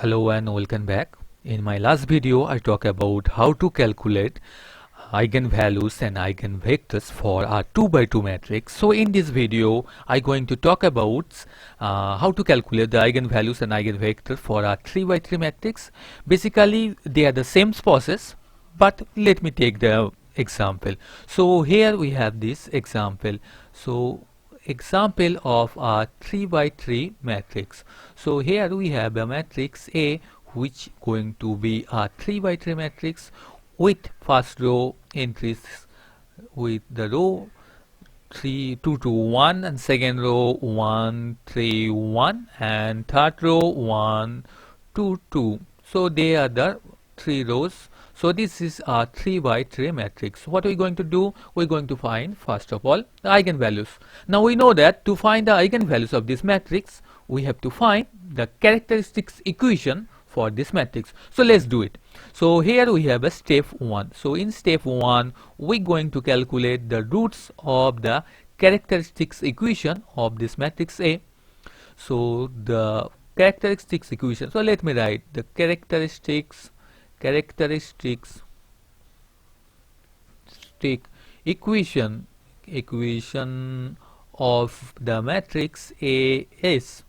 Hello and welcome back. In my last video I talked about how to calculate eigenvalues and eigenvectors for our 2 by 2 matrix. So in this video I'm going to talk about how to calculate the eigenvalues and eigenvectors for our 3 by 3 matrix. Basically they are the same process, but let me take the example. So here we have this example. So example of our 3 by 3 matrix. So here we have a matrix A which going to be a 3 by 3 matrix with first row entries with the row 3 2 2 1 and second row 1 3 1 and third row 1 2 2. So they are the 3 rows. So this is a 3 by 3 matrix. What are we going to do? We're going to find first of all the eigenvalues. Now we know that to find the eigenvalues of this matrix we have to find the characteristics equation for this matrix. So let's do it. So here we have a step 1. So in step 1 we're going to calculate the roots of the characteristics equation of this matrix A. So the characteristics equation, so let me write the characteristics equation of the matrix A is,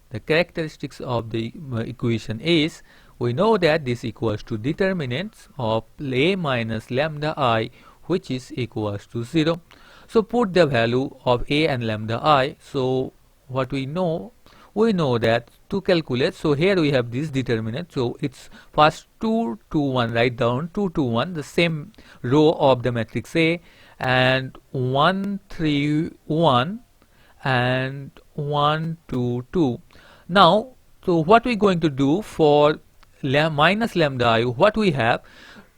the characteristics of the equation is, we know that this equals to determinant of A minus lambda I, which is equals to 0. So put the value of A and lambda I. So what we know that to calculate, so here we have this determinant, so it's first 2 2 1, write down 2 2 1, the same row of the matrix A, and 1 3 1 and 1 2 2. Now so what we're going to do for minus lambda I, what we have,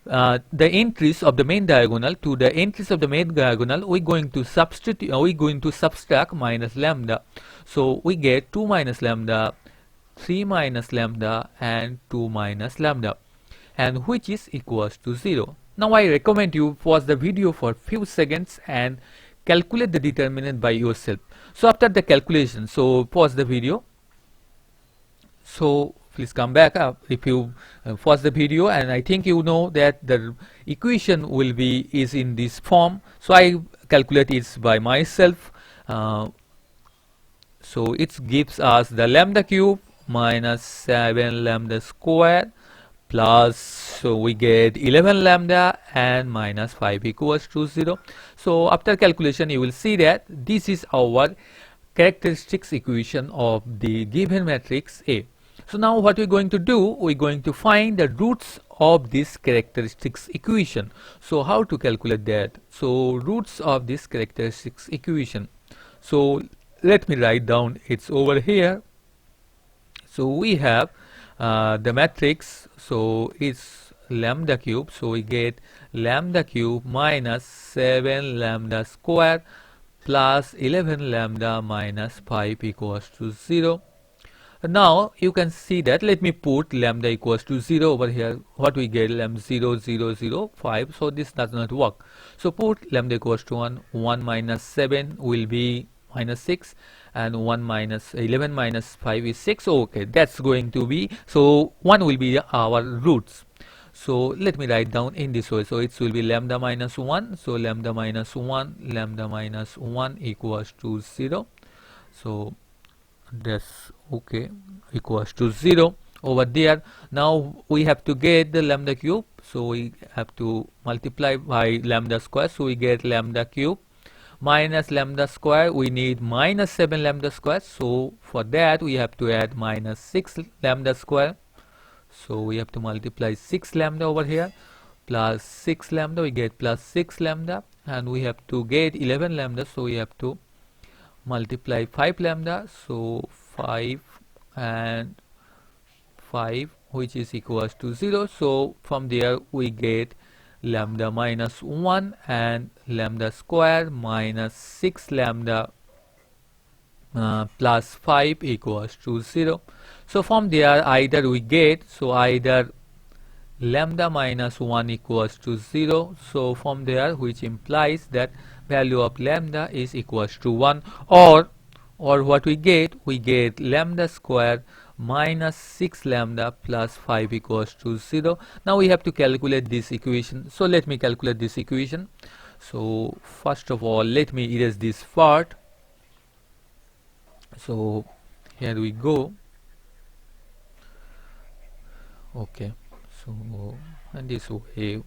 the entries of the main diagonal, to the entries of the main diagonal we're going to subtract minus lambda. So we get 2 minus lambda, 3 minus lambda and 2 minus lambda, and which is equals to 0. Now I recommend you pause the video for few seconds and calculate the determinant by yourself. So after the calculation, so pause the video. So please come back up if you pause the video, and I think you know that the equation is in this form. So I calculate it by myself. So it gives us the lambda cube minus 7 lambda square plus, so we get 11 lambda and minus 5 equals to 0. So after calculation you will see that this is our characteristics equation of the given matrix A. So now what we're going to do, we're going to find the roots of this characteristics equation. So how to calculate that? So roots of this characteristics equation. So let me write down, it's over here. So we have the matrix, so it's lambda cube, so we get lambda cube minus 7 lambda square plus 11 lambda minus 5 equals to 0. Now you can see that, let me put lambda equals to 0 over here. What we get, lambda 0 0 0 5, so this does not work. So put lambda equals to 1, 1 minus 7 will be minus 6, and 1 minus 11 minus 5 is 6. Okay, that's going to be, so 1 will be our roots. So let me write down in this way. So it will be lambda minus 1, so lambda minus 1 equals to 0. So that's okay, equals to 0 over there. Now we have to get the lambda cube, so we have to multiply by lambda square, so we get lambda cube minus lambda square, we need minus 7 lambda square, so for that we have to add minus 6 lambda square. So we have to multiply 6 lambda over here plus 6 lambda, we get plus 6 lambda, and we have to get 11 lambda, so we have to multiply 5 lambda, so 5 and 5, which is equals to 0. So from there we get lambda minus 1 and lambda square minus 6 lambda plus 5 equals to 0. So from there either we get, so either lambda minus 1 equals to 0, so from there, which implies that value of lambda is equals to 1, or what we get lambda square minus 6 lambda plus 5 equals to 0. Now we have to calculate this equation. So let me calculate this equation. So first of all, let me erase this part. So here we go. Okay, so and this way.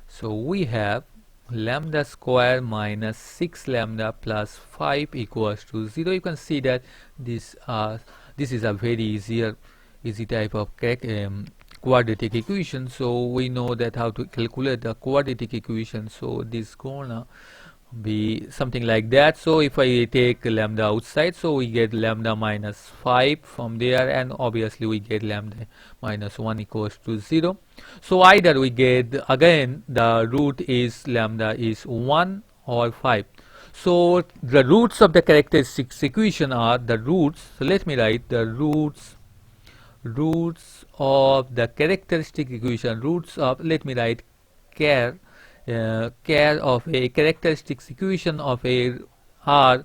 So we have lambda square minus 6 lambda plus 5 equals to 0. You can see that this is a very easy type of quadratic equation. So we know that how to calculate the quadratic equation. So this gonna be something like that. So if I take lambda outside, so we get lambda minus 5 from there, and obviously we get lambda minus 1 equals to 0. So either we get, again the root is lambda is 1 or 5. So the roots of the characteristics equation are the roots. So let me write the roots of the characteristic equation. Roots of, let me write care of a characteristics equation of a r.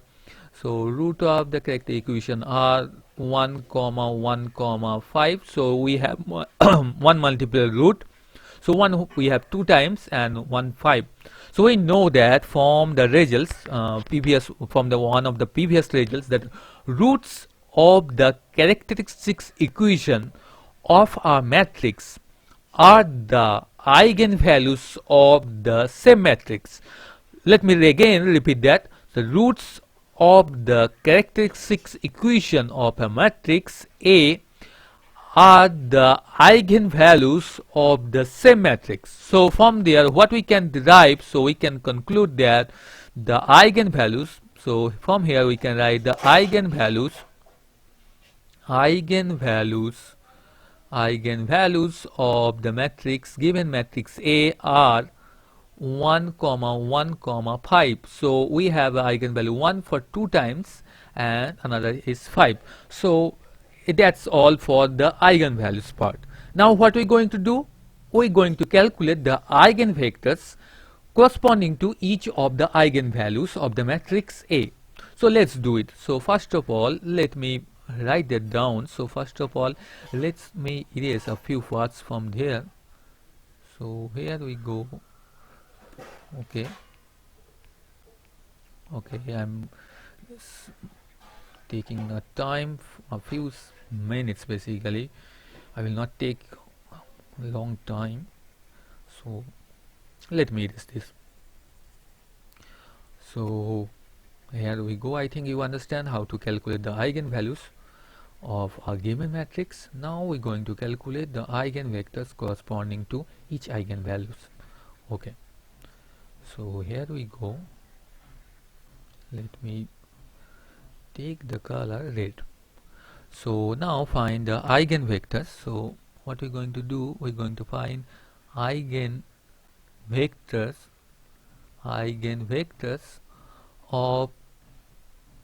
So root of the characteristic equation are 1 comma 1 comma 5. So we have one multiple root. So one we have 2 times and 1 5. So we know that from the results from the one of the previous results, that roots of the characteristics equation of our matrix are the eigenvalues of the same matrix. Let me again repeat that. The roots of the characteristics equation of a matrix A are the eigenvalues of the same matrix. So from there what we can derive, so we can conclude that the eigenvalues, so from here we can write the eigenvalues of the matrix, given matrix A, are 1 comma 1 comma 5. So we have an eigenvalue 1 for 2 times and another is 5. So that's all for the eigenvalues part. Now what we're going to do, we're going to calculate the eigenvectors corresponding to each of the eigenvalues of the matrix A. So let's do it. So first of all, let me write that down. So first of all, let me erase a few parts from there. So here we go. Okay, I'm taking a time, a few minutes basically. I will not take a long time. So let me erase this. So here we go. I think you understand how to calculate the eigenvalues of a given matrix. Now we're going to calculate the eigenvectors corresponding to each eigenvalues. Okay, so here we go. Let me take the color red. So now find the eigenvectors. So what we're going to do, we're going to find eigenvectors of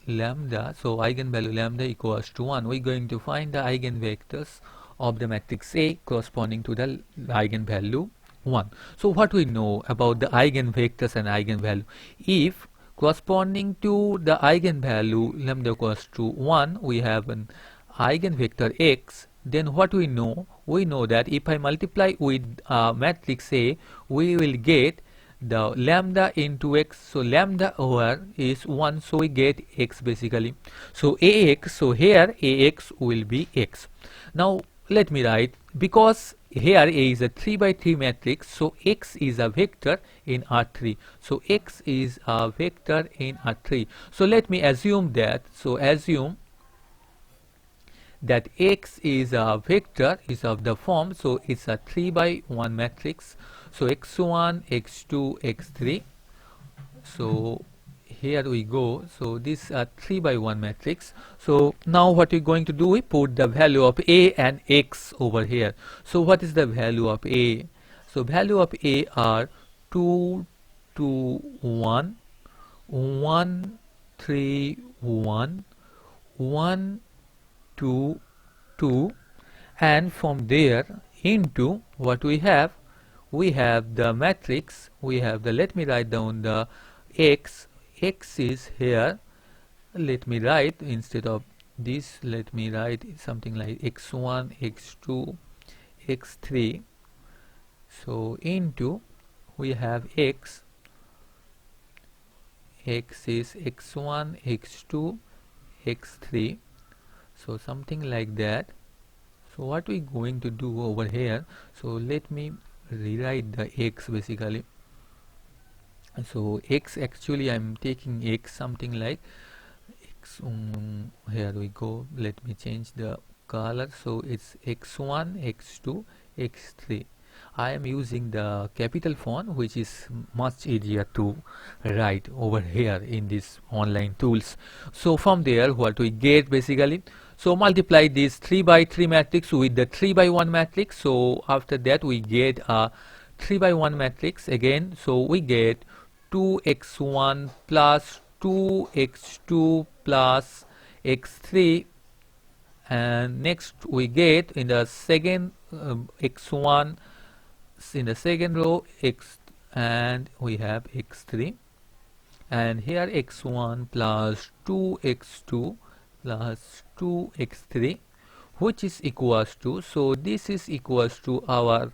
lambda. So eigenvalue lambda equals to 1. We're going to find the eigenvectors of the matrix A corresponding to the eigenvalue 1. So what we know about the eigenvectors and eigenvalue, if corresponding to the eigenvalue lambda equals to 1 we have an eigenvector x, then what we know that if I multiply with matrix A, we will get the lambda into x. So lambda over is 1, so we get x basically. So ax, so here ax will be x. Now let me write, because here A is a 3 by 3 matrix, so x is a vector in R3. So x is a vector in R3. So let me assume that, so assume that x is a vector, is of the form, so it's a 3 by 1 matrix. So x1, x2, x3. So here we go. So this is a 3 by 1 matrix. So now what we're going to do, we put the value of A and x over here. So what is the value of A? So value of A are 2, 2, 1, 1, 3, 1, 1, 2, 2, and from there into what we have the matrix, we have the, let me write down the x x is here, let me write, instead of this, let me write something like x1, x2, x3. So into, we have x is x1, x2, x3, so something like that. So what we going to do over here, so let me rewrite the x basically. So x, actually I'm taking x something like x, here we go, let me change the color, so it's x1, x2, x3. I am using the capital font, which is much easier to write over here in this online tools. So from there what we get basically, so multiply this 3 by 3 matrix with the 3 by 1 matrix. So after that we get a 3 by 1 matrix again, so we get 2x1 plus 2x2 plus x3, and next we get in the second x1 in the second row x, and we have x3, and here x1 plus 2x2 plus 2x3, which is equals to, so this is equals to our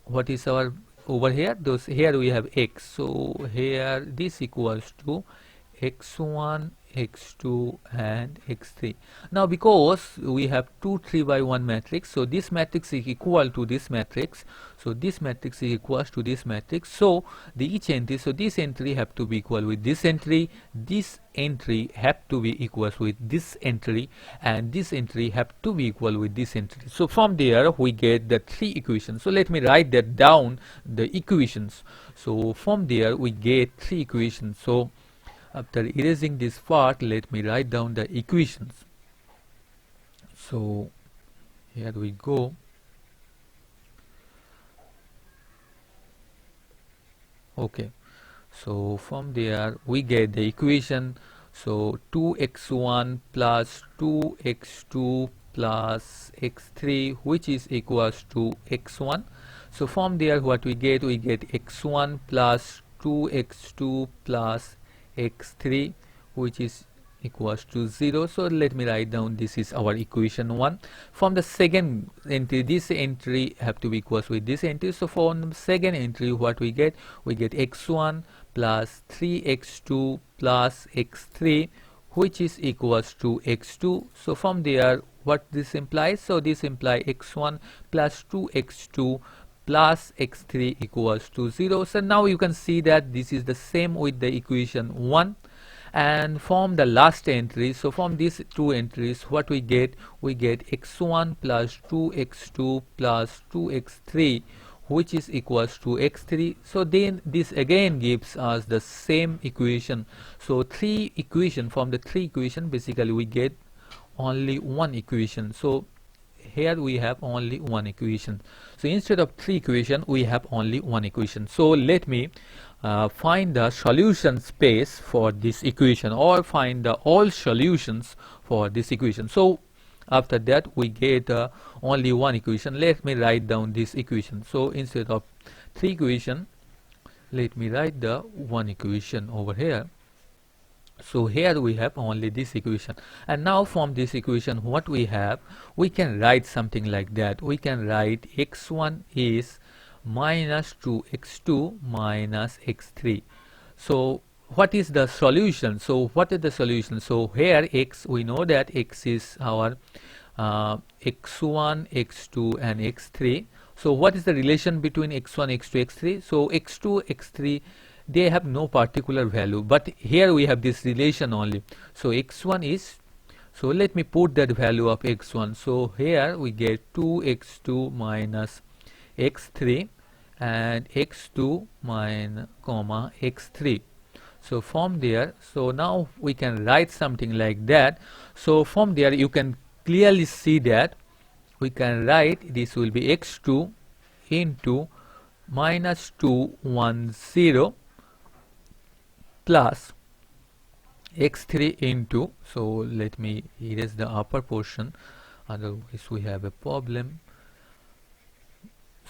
what is our over here, those here we have x, so here this equals to x1, x2 and x3. Now because we have 2 3 by 1 matrix, so this matrix is equal to this matrix, so this matrix is equals to this matrix, so the each entry, so this entry have to be equal with this entry have to be equals with this entry, and this entry have to be equal with this entry. So from there we get the 3 equations. So let me write that down, the equations. So from there we get 3 equations. So after erasing this part, let me write down the equations. So here we go. Okay, so from there we get the equation, so 2x1 plus 2x2 plus x3, which is equals to x1. So from there what we get x1 plus 2x2 plus x3, which is equals to 0. So let me write down, this is our equation 1. From the second entry, this entry have to be equals with this entry, so from the second entry what we get x1 plus 3x2 plus x3, which is equals to x2. So from there what this implies, so this implies x1 plus 2x2 plus x3 equals to 0. So now you can see that this is the same with the equation 1. And from the last entry, so from these 2 entries what we get x1 plus 2x2 plus 2x3, which is equals to x3. So then this again gives us the same equation. So 3 equation, from the 3 equation basically we get only 1 equation. So here we have only 1 equation. So instead of 3 equation we have only 1 equation. So let me find the solution space for this equation, or find the all solutions for this equation. So after that we get only 1 equation. Let me write down this equation. So instead of 3 equation, let me write the 1 equation over here. So here we have only this equation, and now from this equation what we have, we can write something like that. We can write x1 is minus 2x2 minus x3. So what is the solution? So what is the solution? So here x, we know that x is our x1, x2 and x3. So what is the relation between x1, x2, x3? So x2, x3, they have no particular value, but here we have this relation only. So x1 is, so let me put that value of x1. So here we get 2x2 minus x3 and x2 minus comma x3. So from there, so now we can write something like that. So from there you can clearly see that we can write this will be x2 into minus 210 plus x3 into, so let me erase the upper portion, otherwise we have a problem.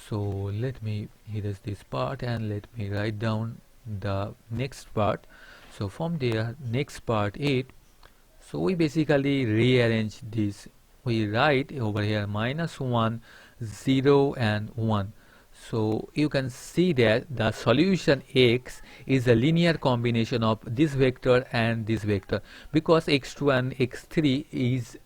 So let me erase this part and let me write down the next part. So from there, next part 8, so we basically rearrange this. We write over here -1, 0 and 1. So you can see that the solution x is a linear combination of this vector and this vector, because x2 and x3 is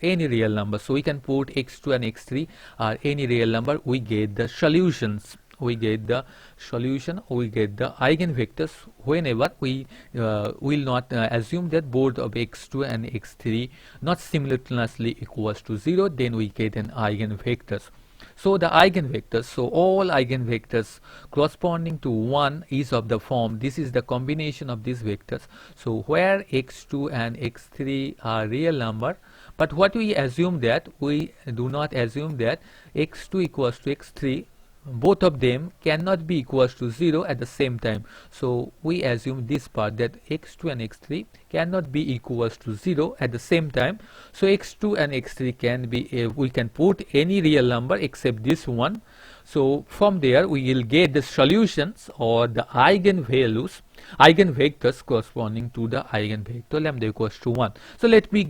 any real number. So we can put x2 and x3 are any real number. We get the solutions. We get the solution. We get the eigenvectors whenever we will not assume that both of x2 and x3 not simultaneously equals to 0. Then we get an eigenvectors. So the eigenvectors, so all eigenvectors corresponding to 1 is of the form, this is the combination of these vectors. So where x2 and x3 are real number, but what we assume that, we do not assume that x2 equals to x3, both of them cannot be equals to 0 at the same time. So we assume this part, that x2 and x3 cannot be equals to 0 at the same time. So x2 and x3 can be, we can put any real number except this one. So from there we will get the solutions or the eigenvalues, eigenvectors corresponding to the eigenvector lambda equals to 1. So let me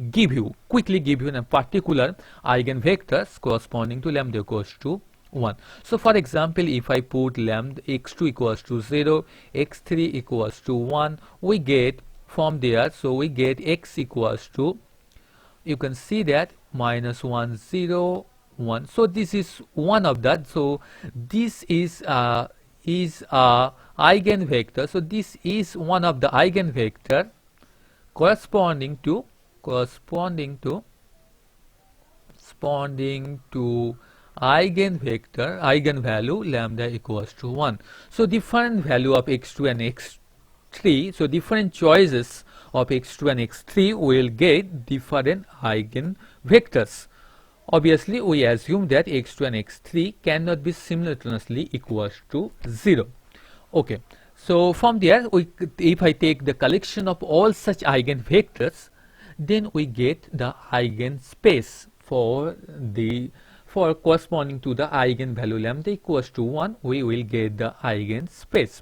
quickly give you a particular eigenvectors corresponding to lambda equals to 1. So for example, if I put lambda x2 equals to 0, x3 equals to 1, we get from there, so we get x equals to, you can see that -1, 0, 1. So this is one of that. So this is eigenvector. So this is one of the eigenvector corresponding to eigenvector, eigenvalue lambda equals to 1. So different value of x2 and x3, so different choices of x2 and x3 will get different eigenvectors. Obviously we assume that x2 and x3 cannot be simultaneously equals to 0. Okay, so from there, if I take the collection of all such eigenvectors, then we get the eigenspace for corresponding to the eigenvalue lambda equals to 1, we will get the eigenspace.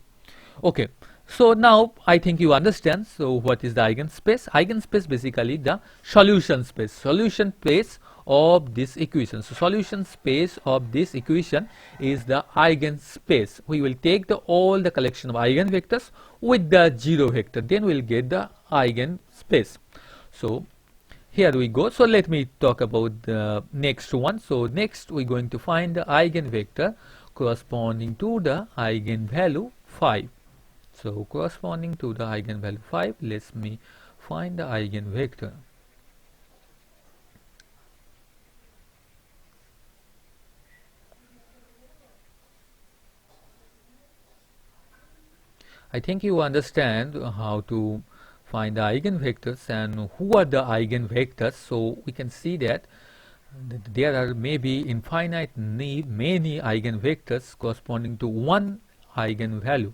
Okay, so now I think you understand. So what is the eigenspace? Eigenspace basically the solution space of this equation. So solution space of this equation is the eigenspace. We will take all the collection of eigenvectors with the 0 vector, then we'll get the eigenspace. So here we go. So let me talk about the next one. So next we're going to find the eigenvector corresponding to the eigenvalue 5. So corresponding to the eigenvalue 5, let me find the eigenvector. I think you understand how to find the eigenvectors and who are the eigenvectors. So we can see that there are maybe infinite many eigenvectors corresponding to one eigenvalue.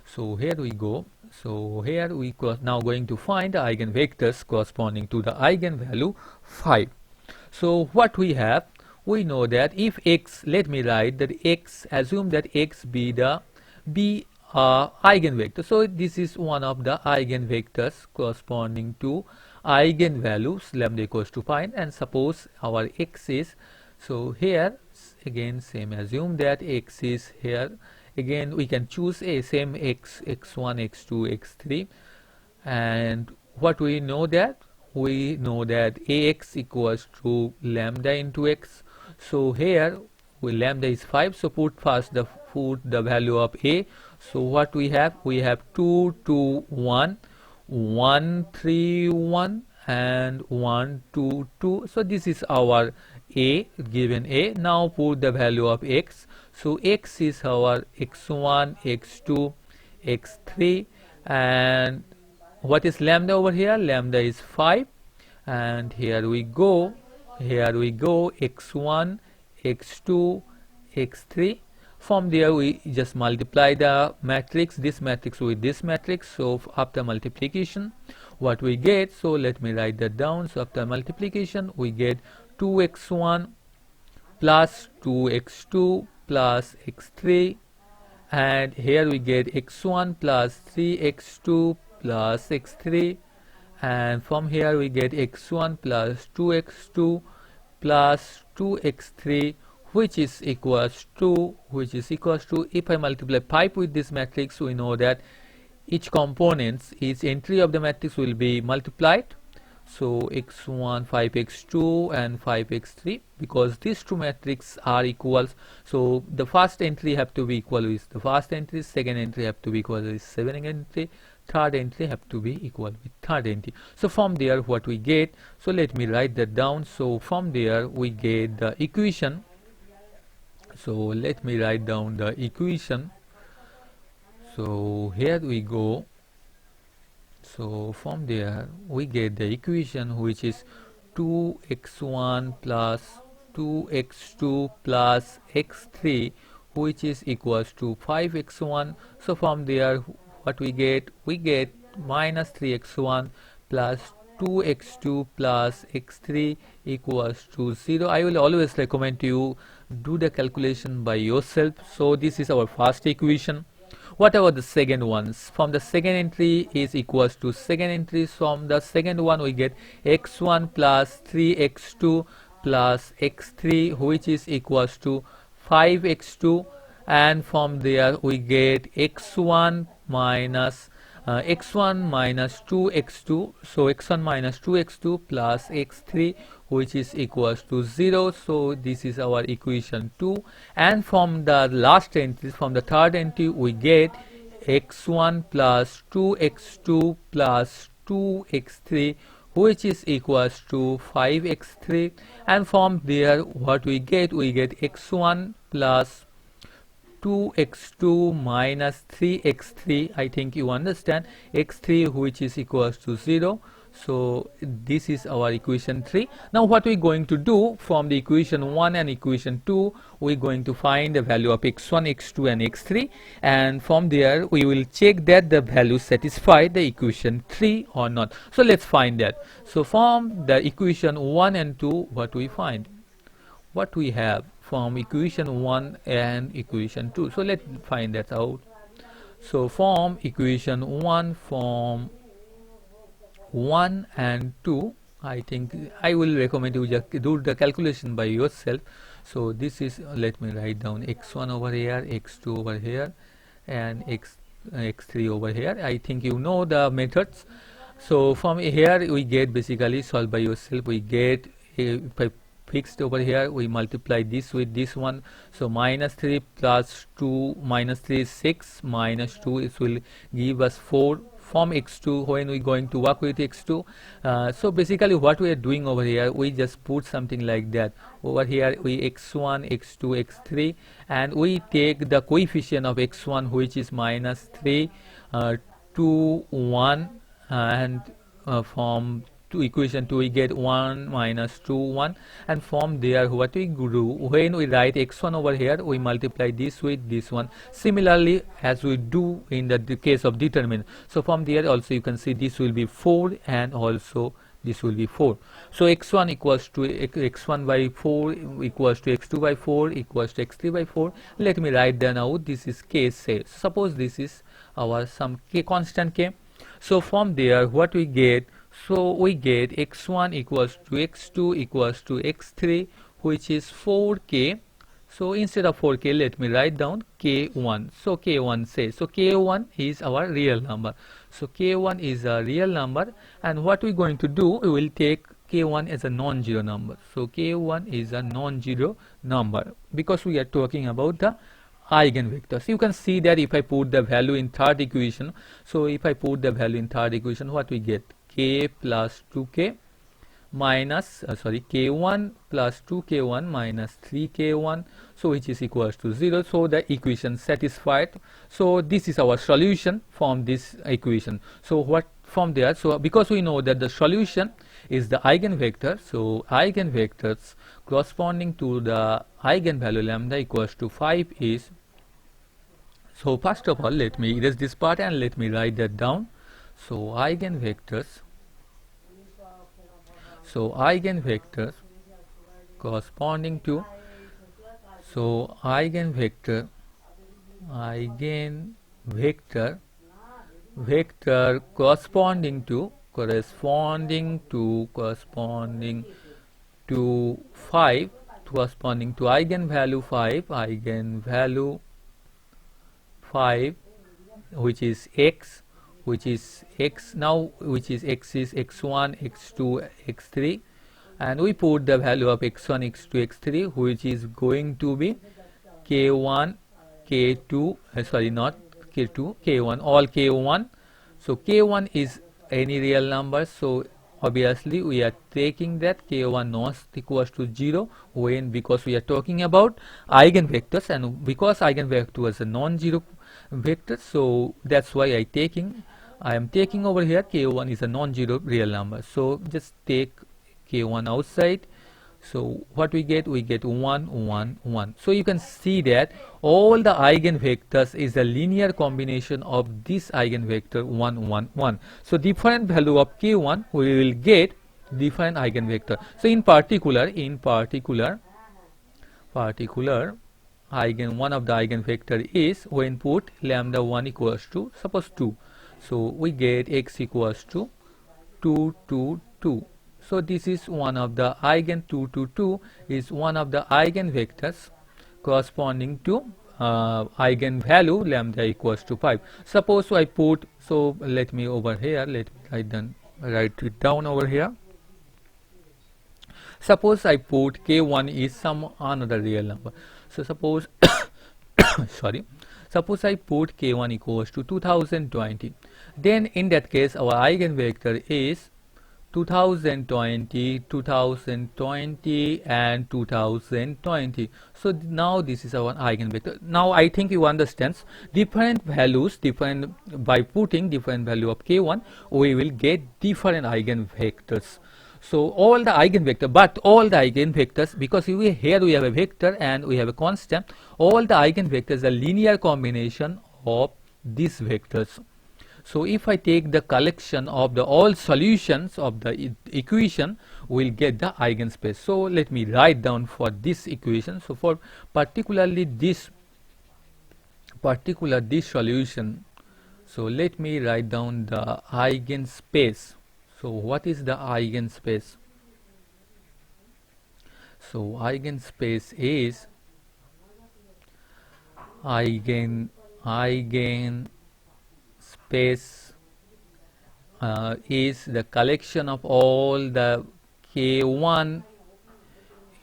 So here we go. So here we now going to find the eigenvectors corresponding to the eigenvalue 5. So what we have, we know that if x, let me write that x, assume that x be the eigenvector. So this is one of the eigenvectors corresponding to eigenvalues lambda equals to 5, and suppose our x is, so here again same, assume that x is here, again we can choose a same x, x1, x2, x3, and what we know that, we know that ax equals to lambda into x. So here lambda is 5, so put the value of a. So what we have 2, 2, 1, 1, 3, 1 and 1, 2, 2. So this is our a, given a. Now put the value of x. So x is our x1, x2, x3, and what is lambda over here? Lambda is 5, and here we go x1, x2, x3. From there we just multiply the matrix, this matrix with this matrix. So after multiplication, what we get, so let me write that down. So after multiplication we get 2x1 plus 2x2 plus x3, and here we get x1 plus 3x2 plus x3, and from here we get x1 plus 2x2 plus 2x3, which is equals to if I multiply 5 with this matrix, we know that each entry of the matrix will be multiplied. So x1 5x2 and 5x3, because these two matrices are equals, so the first entry have to be equal with the first entry, second entry have to be equal with second entry, third entry have to be equal with third entry. So from there what we get, so let me write that down. So from there we get the equation. So let me write down the equation. So here we go. So from there we get the equation, which is 2x1 plus 2x2 plus x3, which is equals to 5x1. So from there what we get minus 3x1 plus 2x2 plus x3 equals to 0. I will always recommend you do the calculation by yourself. So this is our first equation. What about the second ones? From the second entry is equals to second entry. From the second one we get x1 plus 3x2 plus x3, which is equals to 5x2, and from there we get x1 minus 2x2, so x1 minus 2x2 plus x3, which is equals to 0. So this is our equation 2. And from the last entry, from the third entry, we get x1 plus 2x2 plus 2x3, which is equals to 5x3, and from there what we get x1 plus 2x2 minus 3x3, I think you understand, x3, which is equals to 0. So this is our equation 3. Now what we're going to do, from the equation 1 and equation 2, we're going to find the value of x1, x2 and x3, and from there we will check that the values satisfy the equation 3 or not. So let's find that. So from the equation 1 and 2, what we find, what we have from equation 1 and equation 2. So let's find that out. So from equation 1, from 1 and 2, I think I will recommend you just do the calculation by yourself. So this is, let me write down x1 over here, x2 over here, and x3 over here. I think you know the methods. So from here we get, basically solve by yourself, we get if I fixed over here, we multiply this with this one. So minus 3 plus 2, minus 3 is 6, minus 2 it will give us 4 from x2 when we going to work with x2. So basically what we are doing over here, we just put something like that. Over here we x1, x2, x3, and we take the coefficient of x1, which is minus 3, 2, 1, and from to equation 2 we get 1 minus 2 1, and from there what we do, when we write x1 over here, we multiply this with this one, similarly as we do in the case of determinant. So from there also you can see this will be 4 and also this will be 4. So x1 equals to x1 by 4 equals to x2 by 4 equals to x3 by 4. Let me write that out. This is k, say suppose this is our some k, constant k. So from there what we get, so we get x1 equals to x2 equals to x3, which is 4k. So instead of 4k, let me write down k1. So k1 says, so k1 is our real number. So k1 is a real number, and what we're going to do, we will take k1 as a non-zero number. So k1 is a non-zero number because we are talking about the eigenvectors. You can see that if I put the value in third equation, so if I put the value in third equation, what we get, k plus 2k minus k1 plus 2k1 minus 3k1, so which is equals to 0. So the equation satisfied. So this is our solution from this equation. So what from there, so because we know that the solution is the eigenvector, so eigenvectors corresponding to the eigenvalue lambda equals to 5 is, so first of all let me erase this part and let me write that down. So eigenvectors, so eigenvectors corresponding to, so eigenvector eigenvector vector corresponding to 5, corresponding to eigenvalue 5, which is x, now, which is x is x1, x2, x3, and we put the value of x1, x2, x3, which is going to be k1, k2, sorry, not k2, k1, all k1. So k1 is any real number, so obviously we are taking that k1 not equals to 0 because we are talking about eigenvectors, and because eigenvector is a non-zero vector, so that's why I am taking over here k1 is a non-zero real number. So just take k1 outside. So what we get 1, 1, 1. So you can see that all the eigenvectors is a linear combination of this eigenvector 1, 1, 1. So different value of k1 we will get different eigenvector. So in particular one of the eigenvector is when put lambda 1 equals to suppose 2. So we get x equals to 2, 2, 2. So this is one of the eigen 2, 2, 2 is one of the eigenvectors corresponding to eigenvalue lambda equals to 5. Suppose I put, so let me over here, let me write it down over here. Suppose I put k1 is some another real number. So suppose sorry, suppose I put k1 equals to 2020. Then in that case our eigenvector is 2020, 2020 and 2020. So now this is our eigenvector. Now I think you understand different values, by putting different value of k1 we will get different eigenvectors. So all the eigenvectors, because here we have a vector and we have a constant, all the eigenvectors are linear combination of these vectors. So if I take the collection of the all solutions of the equation, we'll get the eigenspace. So let me write down for this equation. So for particularly this solution, so let me write down the eigenspace. So what is the eigenspace? So eigenspace is Space is the collection of all the k1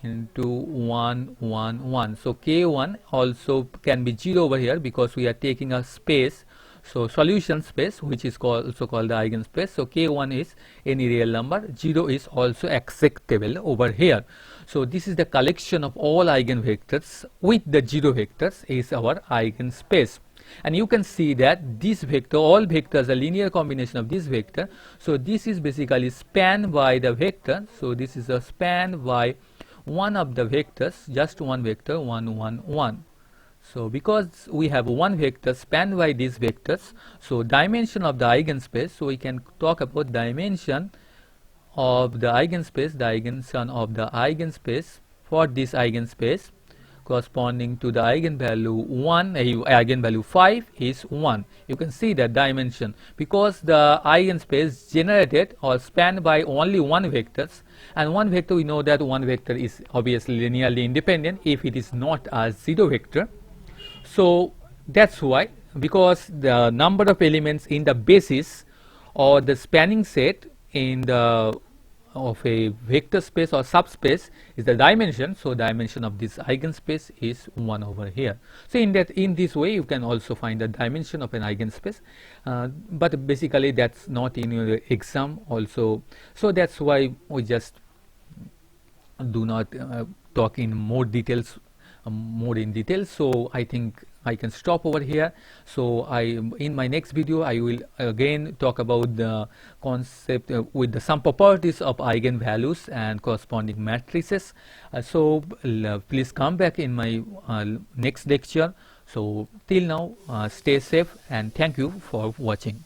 into 1, 1, 1. So k1 also can be 0 over here because we are taking a space. So solution space, which is also called the eigenspace. So k1 is any real number, 0 is also acceptable over here. So this is the collection of all eigenvectors with the 0 vectors is our eigenspace. And you can see that this vector, all vectors are linear combination of this vector. So this is basically spanned by the vector. So this is a span by one of the vectors, just one vector, 1, 1, 1. So because we have one vector spanned by these vectors, so dimension of the eigenspace, so we can talk about dimension of the eigenspace, for this eigenspace corresponding to the eigenvalue 1, eigenvalue 5 is 1. You can see the dimension because the eigenspace generated or spanned by only one vectors, and one vector, we know that one vector is obviously linearly independent if it is not a 0 vector. So that's why, because the number of elements in the basis or the spanning set in the of a vector space or subspace is the dimension. So dimension of this eigenspace is 1 over here. So in this way you can also find the dimension of an eigenspace, but basically that's not in your exam also. So that's why we just do not talk in more in detail. So I think I can stop over here. So in my next video I will again talk about the concept with the some properties of eigenvalues and corresponding matrices. So please come back in my next lecture. So till now, stay safe and thank you for watching.